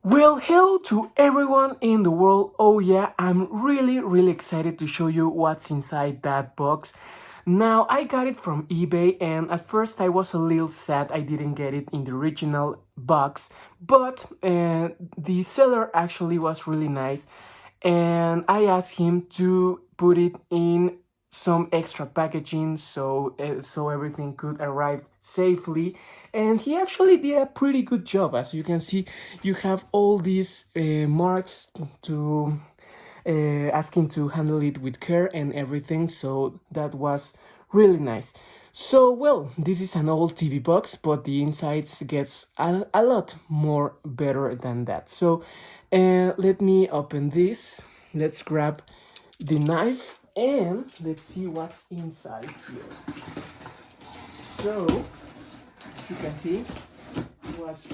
Well, hello to everyone in the world. Oh yeah, I'm really excited to show you what's inside that box. Now, I got it from eBay and at first I was a little sad I didn't get it in the original box, but the seller actually was really nice and I asked him to put it in some extra packaging so everything could arrive safely, and he actually did a pretty good job. As you can see, you have all these marks to asking to handle it with care and everything, so that was really nice. So well, this is an old TV box, but the insides gets a lot more better than that. So let me open this. Let's grab the knife and let's see what's inside here. So you can see it was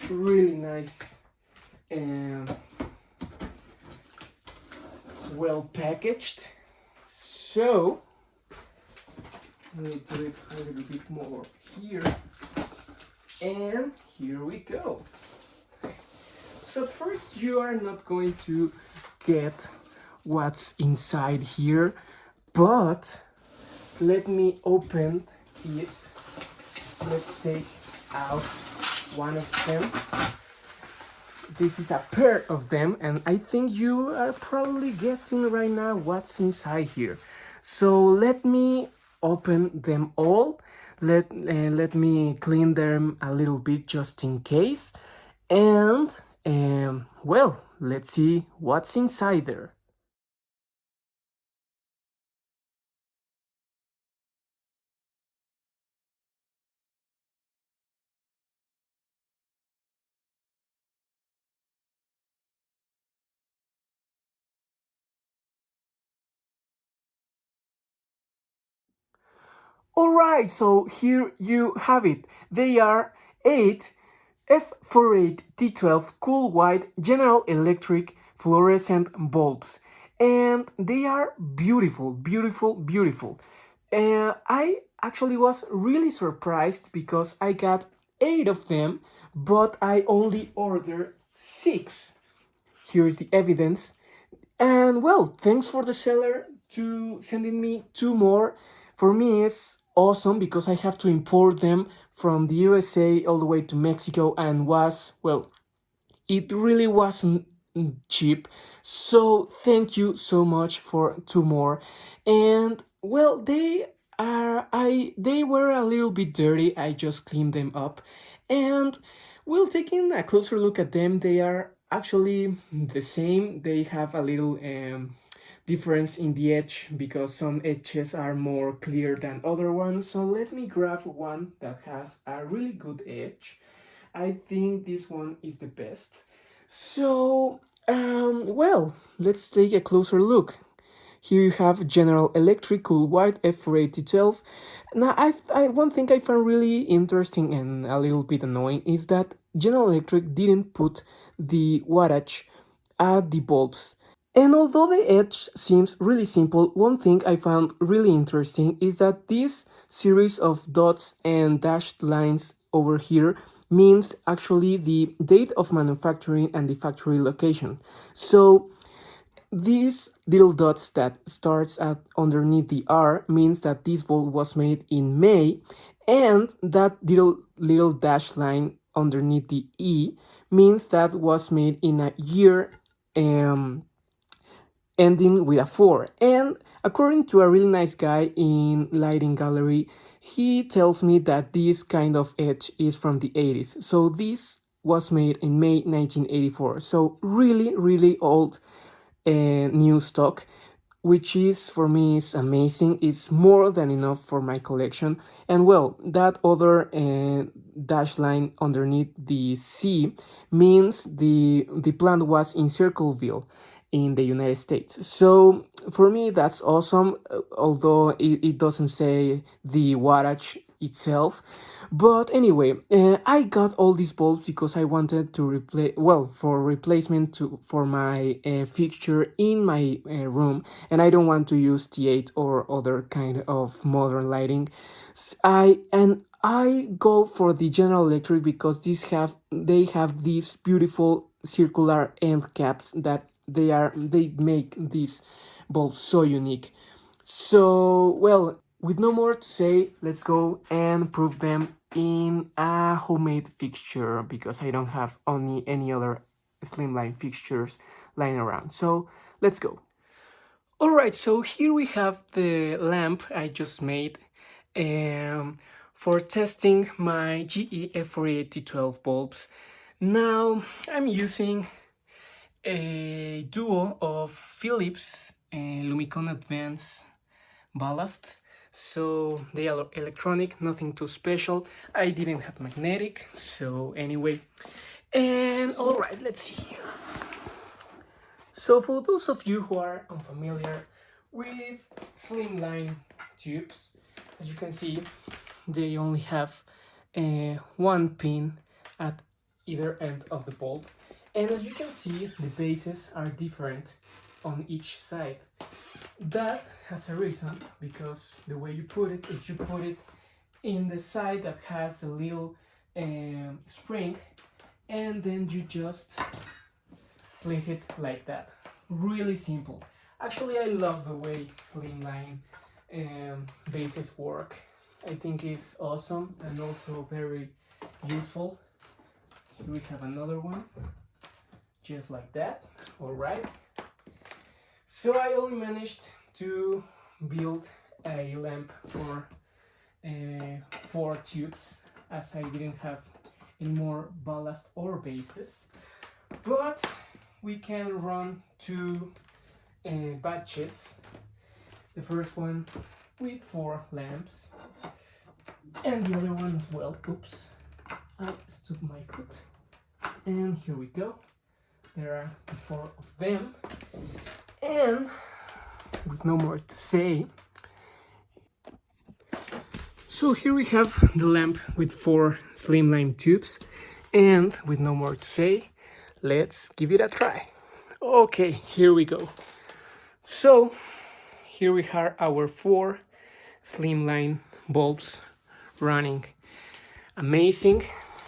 really nice and well packaged. So let me do it a little bit more here, and here we go. So first, you are not going to get what's inside here, but let me open it. Let's take out one of them. This is a pair of them, and I think you are probably guessing right now what's inside here. So let me open them all. Let me clean them a little bit just in case, and well, let's see what's inside there. Alright, so here you have it. They are 8 F48T12 cool white General Electric fluorescent bulbs. And they are beautiful. I actually was really surprised because I got 8 of them, but I only ordered 6. Here's the evidence. And well, thanks for the seller to sending me 2 more. For me, it's awesome because I have to import them from the USA all the way to Mexico, and was, well, it really wasn't cheap. So thank you so much for 2 more. And well, they were a little bit dirty. I just cleaned them up. And well, taking a closer look at them, they are actually the same. They have a little difference in the edge because some edges are more clear than other ones. So let me grab one that has a really good edge. I think this one is the best. So, well, let's take a closer look. Here you have General Electric Cool White F48T12. Now, one thing I found really interesting and a little bit annoying is that General Electric didn't put the wattage at the bulbs. And although the edge seems really simple, one thing I found really interesting is that this series of dots and dashed lines over here means actually the date of manufacturing and the factory location. So these little dots that starts at underneath the R means that this bulb was made in May, and that little dash line underneath the E means that was made in a year ending with a 4. And according to a really nice guy in Lighting Gallery, he tells me that this kind of edge is from the 80s. So this was made in May 1984. So really old new stock, which is for me is amazing. It's more than enough for my collection. And well, that other dash line underneath the C means the plant was in Circleville in the United States. So for me, that's awesome, although it doesn't say the wattage itself. But anyway, I got all these bulbs because I wanted to replace, well, for replacement for my fixture in my room, and I don't want to use T8 or other kind of modern lighting. I go for the General Electric because they have these beautiful circular end caps that they make these bulbs so unique. So, well, with no more to say, let's go and prove them in a homemade fixture because I don't have any other Slimline fixtures lying around. So, let's go. Alright, so here we have the lamp I just made for testing my GE F48T12 bulbs. Now, I'm using a duo of Philips Lumicon Advance ballasts. So they are electronic, nothing too special. I didn't have magnetic, so anyway. And alright, let's see. So for those of you who are unfamiliar with Slimline tubes, as you can see, they only have one pin at either end of the bulb. And as you can see, the bases are different on each side. That has a reason, because the way you put it is you put it in the side that has a little spring, and then you just place it like that. Really simple. Actually, I love the way Slimline bases work. I think it's awesome and also very useful. Here we have another one, just like that. Alright. So I only managed to build a lamp for 4 tubes, as I didn't have any more ballast or bases. But we can run 2 batches. The first one with 4 lamps, and the other one as well. Oops, I stuck my foot. And here we go. There are 4 of them. And with no more to say, so here we have the lamp with 4 Slimline tubes. And with no more to say, let's give it a try. Okay, here we go. So here we have our 4 Slimline bulbs running. Amazing.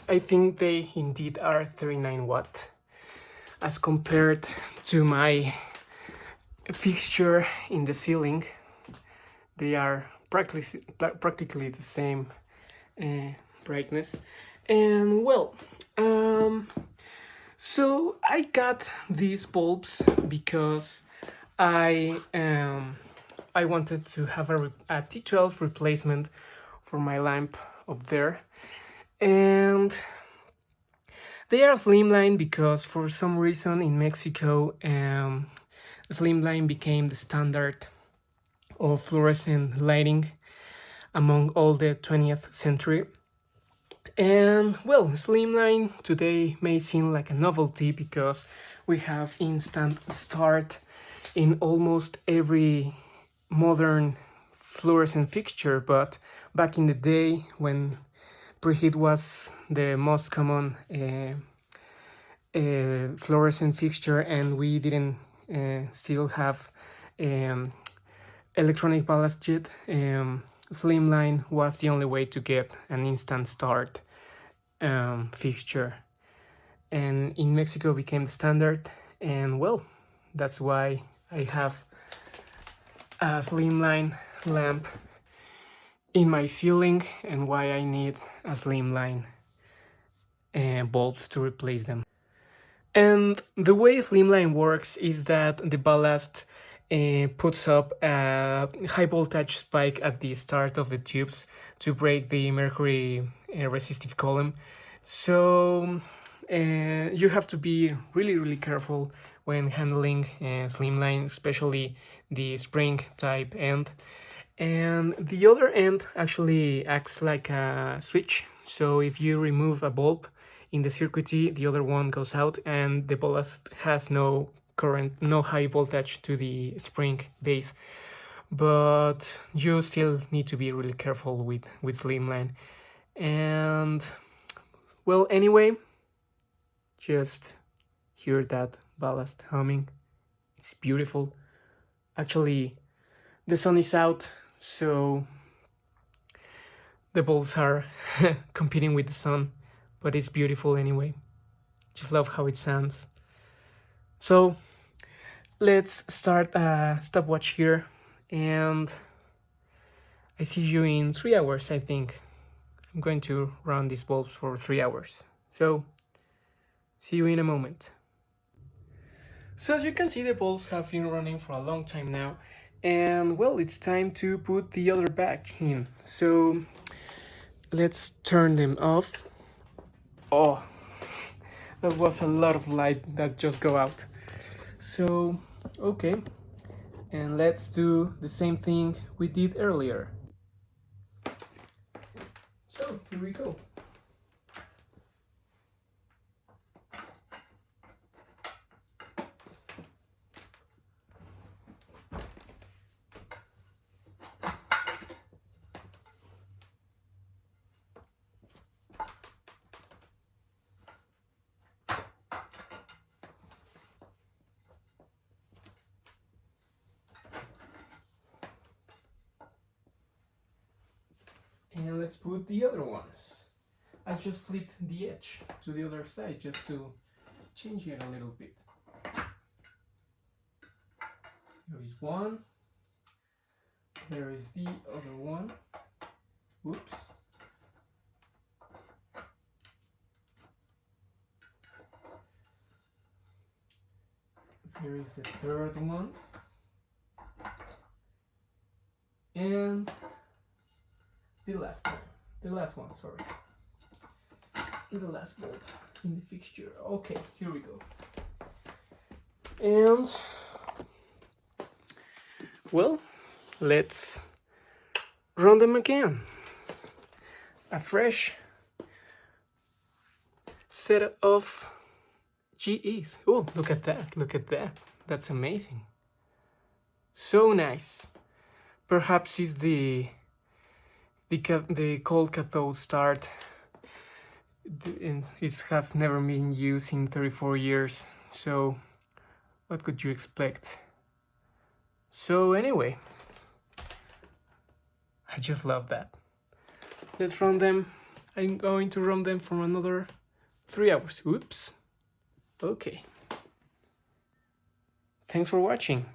I think they indeed are 39 watt as compared to my fixture in the ceiling. They are practically the same brightness. And well, so I got these bulbs because I wanted to have a T12 replacement for my lamp up there, and they are Slimline because for some reason in Mexico Slimline became the standard of fluorescent lighting among all the 20th century. And well, Slimline today may seem like a novelty because we have instant start in almost every modern fluorescent fixture, but back in the day when preheat was the most common fluorescent fixture and we didn't still have electronic ballast yet, Slimline was the only way to get an instant start fixture, and in Mexico became the standard. And well, that's why I have a Slimline lamp in my ceiling and why I need a Slimline bulbs to replace them. And the way Slimline works is that the ballast puts up a high voltage spike at the start of the tubes to break the mercury resistive column. So you have to be really careful when handling Slimline, especially the spring type end. And the other end actually acts like a switch. So if you remove a bulb in the circuitry, the other one goes out and the ballast has no current, no high voltage to the spring base. But you still need to be really careful with Slimline. And well, anyway, just hear that ballast humming. It's beautiful. Actually, the sun is out, so The balls are competing with the sun, but it's beautiful anyway. Just love how it sounds. So let's start a stopwatch here, and I see you in 3 hours, I think. I'm going to run these bulbs for 3 hours. So see you in a moment. So as you can see, the bulbs have been running for a long time now, and well, it's time to put the other back in. So let's turn them off. Oh, that was a lot of light that just go out. So, okay, and let's do the same thing we did earlier. So, here we go. And let's put the other ones. I just flipped the edge to the other side just to change it a little bit. There is one. There is the other one. Oops. There is the third one. And the last one, sorry. The last bulb in the fixture. Okay, here we go. And well, let's run them again. A fresh set of GEs. Oh, look at that, look at that. That's amazing. So nice. Perhaps it's the cold cathode start, and it have never been used in 34 years, so what could you expect? So anyway, I just love that. Let's run them. I'm going to run them for another 3 hours. Oops. Okay. Thanks for watching.